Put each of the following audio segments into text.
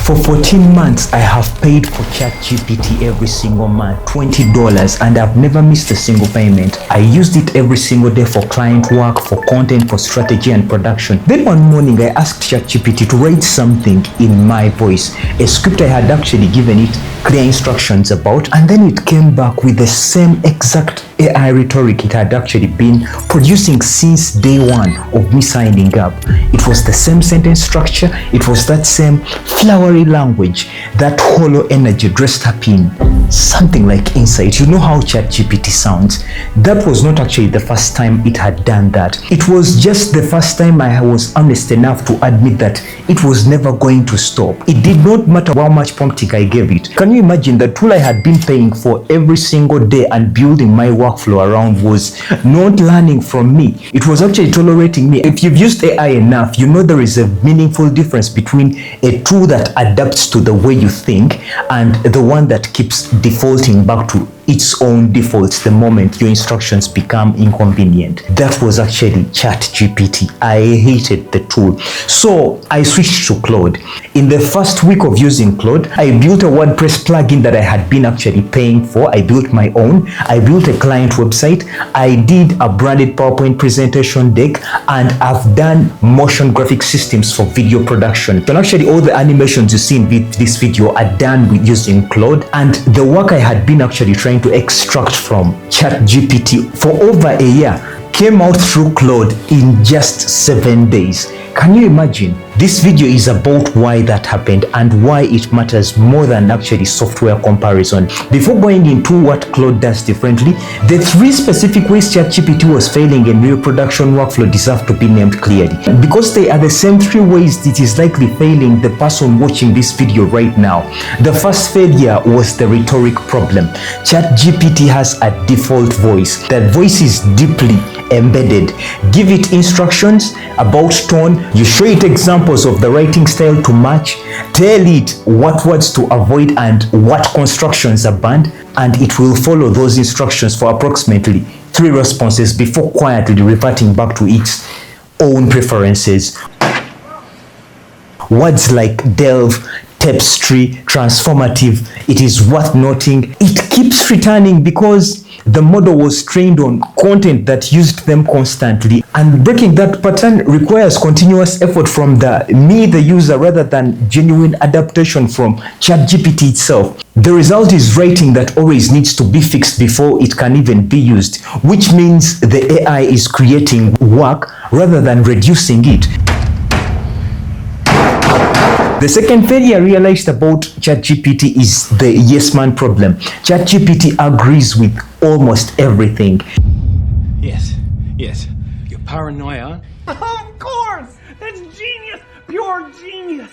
For 14 months, I have paid for ChatGPT every single month, $20, and I've never missed a single payment. I used it every single day for client work, for content, for strategy and production. Then one morning, I asked ChatGPT to write something in my voice, a script I had actually given it clear instructions about, and then it came back with the same exact AI rhetoric it had actually been producing since day one of me signing up. It was the same sentence structure, it was that same flowery language, that hollow energy dressed up in something like insight. You know how ChatGPT sounds. That was not actually the first time it had done that. It was just the first time I was honest enough to admit that it was never going to stop. It did not matter how much prompting I gave it. Can you imagine the tool I had been paying for every single day and building my workflow around was not learning from me. It was actually tolerating me. If you've used AI enough, you know there is a meaningful difference between a tool that adapts to the way you think and the one that keeps defaulting back to its own defaults the moment your instructions become inconvenient. That was actually ChatGPT. I hated the tool. So I switched to Claude. In the first week of using Claude, I built a WordPress plugin that I had been actually paying for. I built my own. I built a client website. I did a branded PowerPoint presentation deck, and I've done motion graphic systems for video production. And actually all the animations you see in this video are done with using Claude, and the work I had been actually trying to extract from ChatGPT for over a year came out through Claude in just 7 days. Can you imagine? This video is about why that happened and why it matters more than actually software comparison. Before going into what Claude does differently, the 3 specific ways ChatGPT was failing in real production workflow deserve to be named clearly. Because they are the same 3 ways it is likely failing the person watching this video right now. The first failure was the rhetoric problem. ChatGPT has a default voice. That voice is deeply embedded. Give it instructions about tone, you show it examples of the writing style to match, tell it what words to avoid and what constructions are banned, and it will follow those instructions for approximately 3 responses before quietly reverting back to its own preferences. Words like delve, tapestry, transformative, it is worth noting, it keeps returning because the model was trained on content that used them constantly, and breaking that pattern requires continuous effort from the user, rather than genuine adaptation from ChatGPT itself. The result is writing that always needs to be fixed before it can even be used, which means the AI is creating work rather than reducing it. The second failure I realized about ChatGPT is the yes man problem. ChatGPT agrees with almost everything. Yes. Your paranoia. Of course! That's genius! Pure genius!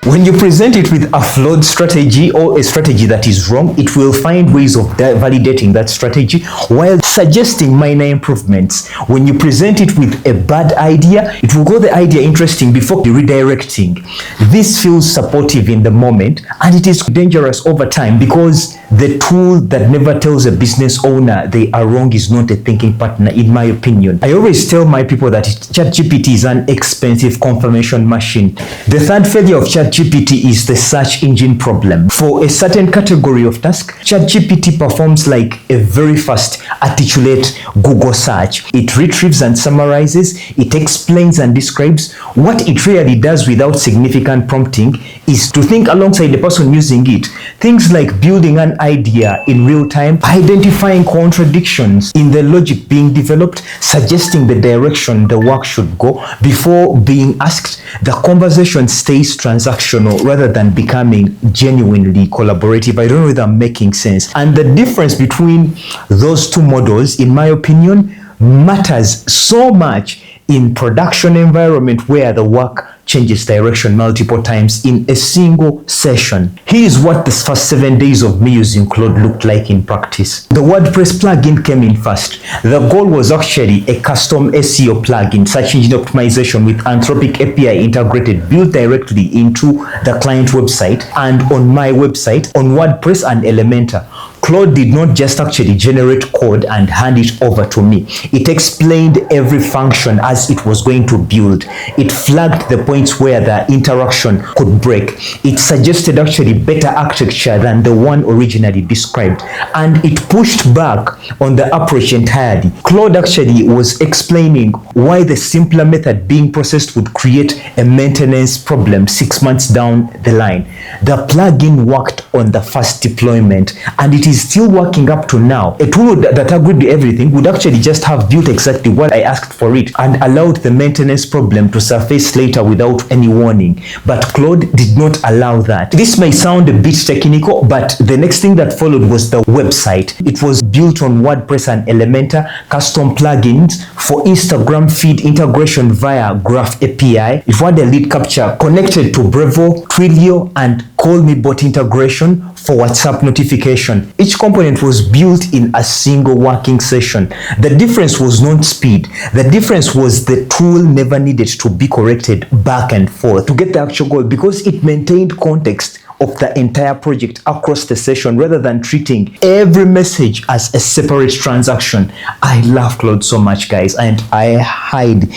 When you present it with a flawed strategy or a strategy that is wrong, it will find ways of validating that strategy while suggesting minor improvements. When you present it with a bad idea, it will call the idea interesting before redirecting. This feels supportive in the moment, and it is dangerous over time because the tool that never tells a business owner they are wrong is not a thinking partner, in my opinion. I always tell my people that ChatGPT is an expensive confirmation machine. The third failure of ChatGPT is the search engine problem. For a certain category of task, ChatGPT performs like a very fast, articulate Google search. It retrieves and summarizes, it explains and describes. What it really does without significant prompting is to think alongside the person using it. Things like building an idea in real time, identifying contradictions in the logic being developed, suggesting the direction the work should go. Before being asked, the conversation stays transactional rather than becoming genuinely collaborative. I don't know whether I'm making sense. And the difference between those 2 models, in my opinion, matters so much in production environment where the work changes direction multiple times in a single session. Here's what the first 7 days of me using Claude looked like in practice. The WordPress plugin came in first. The goal was actually a custom SEO plugin, search engine optimization with Anthropic API integrated, built directly into the client website and on my website on WordPress and Elementor. Claude did not just actually generate code and hand it over to me. It explained every function as it was going to build. It flagged the points where the interaction could break. It suggested actually better architecture than the one originally described, and it pushed back on the approach entirely. Claude actually was explaining why the simpler method being processed would create a maintenance problem 6 months down the line. The plugin worked on the first deployment, and it is still working up to now. A tool that agreed with everything would actually just have built exactly what I asked for it and allowed the maintenance problem to surface later without any warning. But Claude did not allow that. This may sound a bit technical, but the next thing that followed was the website. It was built on WordPress and Elementor, custom plugins for Instagram feed integration via Graph API. It had a lead capture connected to Brevo, Twilio, and Call Me Bot integration for WhatsApp notification. Each component was built in a single working session. The difference was not speed. The difference was the tool never needed to be corrected back and forth to get the actual goal, because it maintained context of the entire project across the session rather than treating every message as a separate transaction. I love Claude so much, guys, and I highly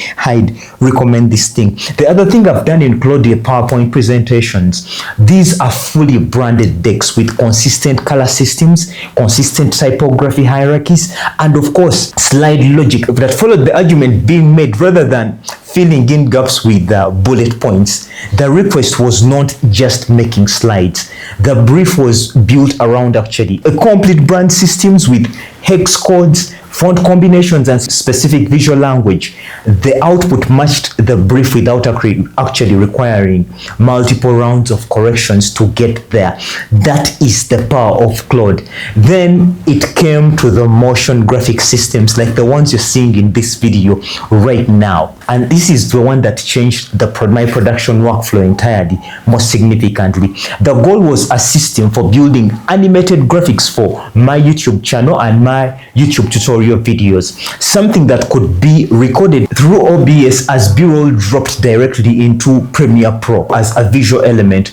recommend this thing. The other thing I've done in Claude PowerPoint presentations, these are fully branded decks with consistent color systems, consistent typography hierarchies, and of course slide logic that followed the argument being made rather than filling in gaps with bullet points. The request was not just making slides. The brief was built around actually a complete brand systems with hex codes, font combinations, and specific visual language. The output matched the brief without actually requiring multiple rounds of corrections to get there. That is the power of Claude. Then it came to the motion graphic systems like the ones you're seeing in this video right now. And this is the one that changed my production workflow entirely, most significantly. The goal was a system for building animated graphics for my YouTube channel and my YouTube tutorial videos, something that could be recorded through OBS as B-roll dropped directly into Premiere Pro as a visual element.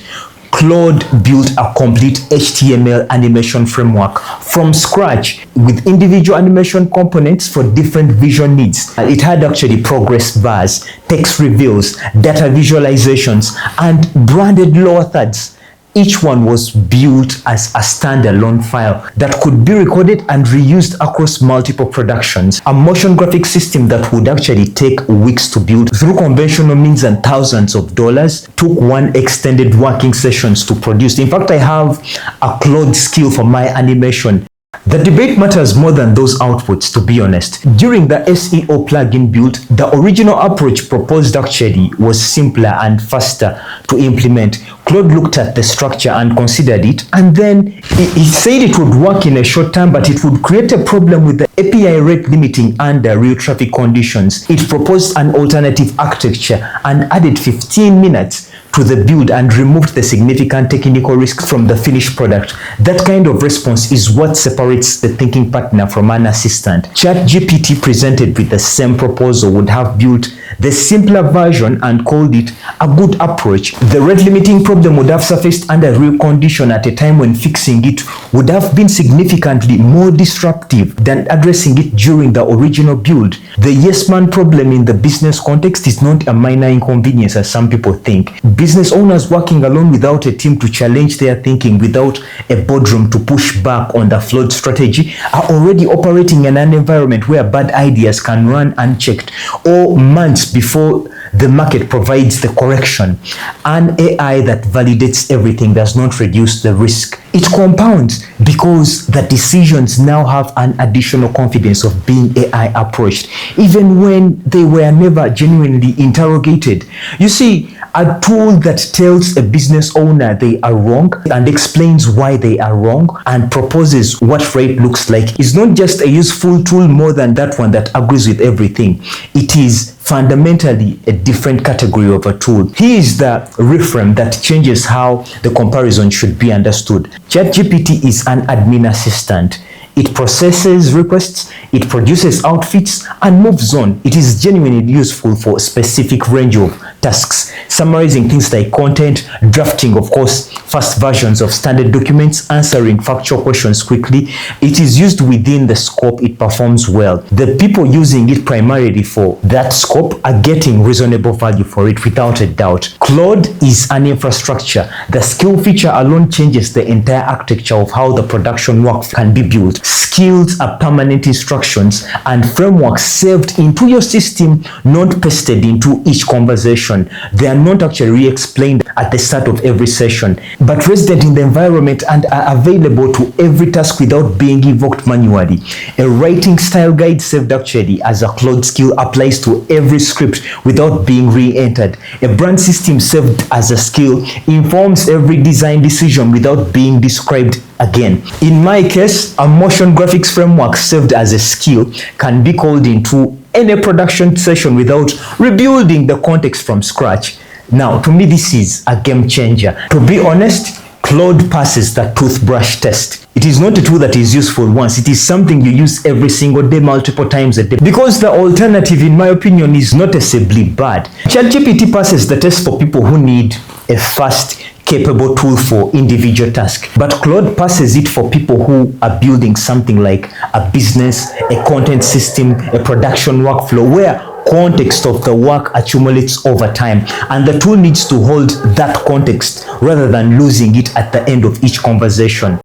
Claude built a complete HTML animation framework from scratch with individual animation components for different visual needs. It had actually progress bars, text reveals, data visualizations, and branded lower thirds. Each one was built as a standalone file that could be recorded and reused across multiple productions. A motion graphic system that would actually take weeks to build through conventional means and thousands of dollars took one extended working sessions to produce. In fact, I have a Claude skill for my animation. The debate matters more than those outputs, to be honest. During the SEO plugin build, the original approach proposed actually was simpler and faster to implement. Claude looked at the structure and considered it, and then he said it would work in a short time, but it would create a problem with the API rate limiting under real traffic conditions. It proposed an alternative architecture and added 15 minutes to the build and removed the significant technical risk from the finished product. That kind of response is what separates the thinking partner from an assistant. ChatGPT presented with the same proposal would have built the simpler version and called it a good approach. The rate limiting problem would have surfaced under real condition at a time when fixing it would have been significantly more disruptive than addressing it during the original build. The yes man problem in the business context is not a minor inconvenience as some people think. Business owners working alone without a team to challenge their thinking, without a boardroom to push back on the flawed strategy, are already operating in an environment where bad ideas can run unchecked or months before the market provides the correction. An AI that validates everything does not reduce the risk. It compounds because the decisions now have an additional confidence of being AI approached, even when they were never genuinely interrogated. You see, a tool that tells a business owner they are wrong and explains why they are wrong and proposes what right looks like is not just a useful tool more than that one that agrees with everything. It is fundamentally a different category of a tool. Here is the reframe that changes how the comparison should be understood. ChatGPT is an admin assistant. It processes requests, it produces outfits, and moves on. It is genuinely useful for a specific range of tasks, summarizing things like content, drafting, of course, fast versions of standard documents, answering factual questions quickly. It is used within the scope, it performs well. The people using it primarily for that scope are getting reasonable value for it without a doubt. Claude is an infrastructure. The skill feature alone changes the entire architecture of how the production work can be built. Skills are permanent instructions and frameworks saved into your system, not pasted into each conversation. They are not actually re-explained at the start of every session, but resident in the environment and are available to every task without being evoked manually. A writing style guide saved actually as a Claude skill applies to every script without being re-entered. A brand system saved as a skill informs every design decision without being described again. In my case, a motion graphics framework saved as a skill can be called into any production session without rebuilding the context from scratch. Now, to me, this is a game changer. To be honest, Claude passes the toothbrush test. It is not a tool that is useful once. It is something you use every single day, multiple times a day. Because the alternative, in my opinion, is noticeably bad. ChatGPT passes the test for people who need a fast, capable tool for individual tasks. But Claude passes it for people who are building something like a business, a content system, a production workflow, where context of the work accumulates over time, and the tool needs to hold that context rather than losing it at the end of each conversation.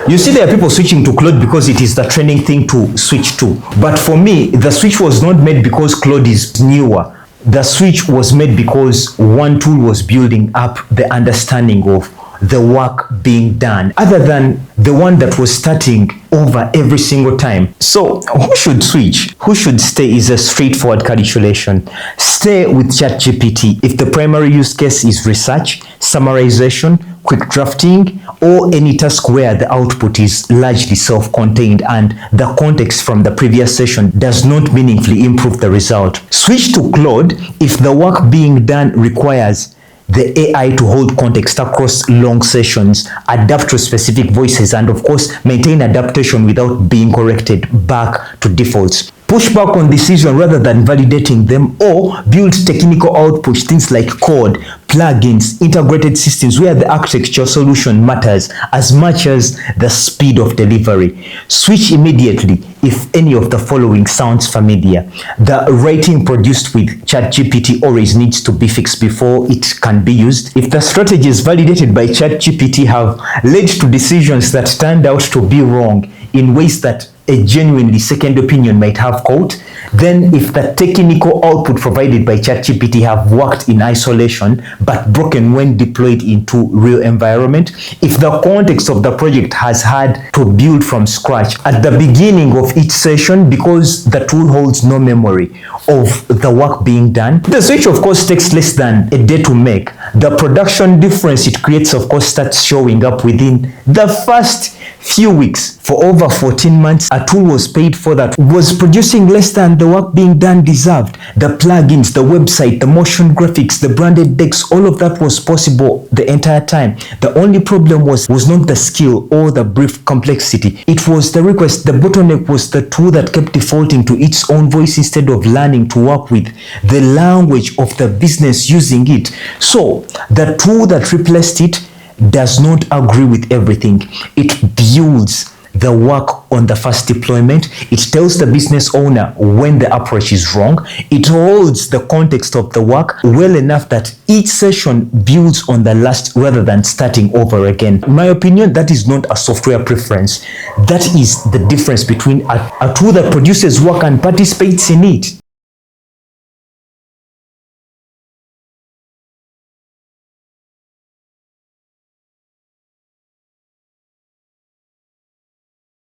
You see, there are people switching to Claude because it is the trending thing to switch to. But for me, the switch was not made because Claude is newer. The switch was made because one tool was building up the understanding of the work being done, other than the one that was starting over every single time. So who should switch? Who should stay is a straightforward calculation. Stay with ChatGPT if the primary use case is research, summarization, quick drafting, or any task where the output is largely self-contained and the context from the previous session does not meaningfully improve the result. Switch to Claude if the work being done requires the AI to hold context across long sessions, adapt to specific voices, and of course, maintain adaptation without being corrected back to defaults. Push back on decision rather than validating them, or build technical output, things like code, plugins, integrated systems where the architecture solution matters as much as the speed of delivery. Switch immediately if any of the following sounds familiar. The writing produced with ChatGPT always needs to be fixed before it can be used. If the strategies validated by ChatGPT have led to decisions that turned out to be wrong in ways that a genuinely second opinion might have caught, then if the technical output provided by ChatGPT have worked in isolation but broken when deployed into real environment, if the context of the project has had to build from scratch at the beginning of each session because the tool holds no memory of the work being done, the switch of course takes less than a day to make. The production difference it creates of course starts showing up within the first few weeks. For over 14 months, a tool was paid for that was producing less than the work being done deserved. The plugins, the website, the motion graphics, the branded decks, all of that was possible the entire time. The only problem was not the skill or the brief complexity. It was the request. The bottleneck was the tool that kept defaulting to its own voice instead of learning to work with the language of the business using it. So the tool that replaced it does not agree with everything. It builds the work on the first deployment. It tells the business owner when the approach is wrong. It holds the context of the work well enough that each session builds on the last rather than starting over again. In my opinion, that is not a software preference. That is the difference between a tool that produces work and participates in it.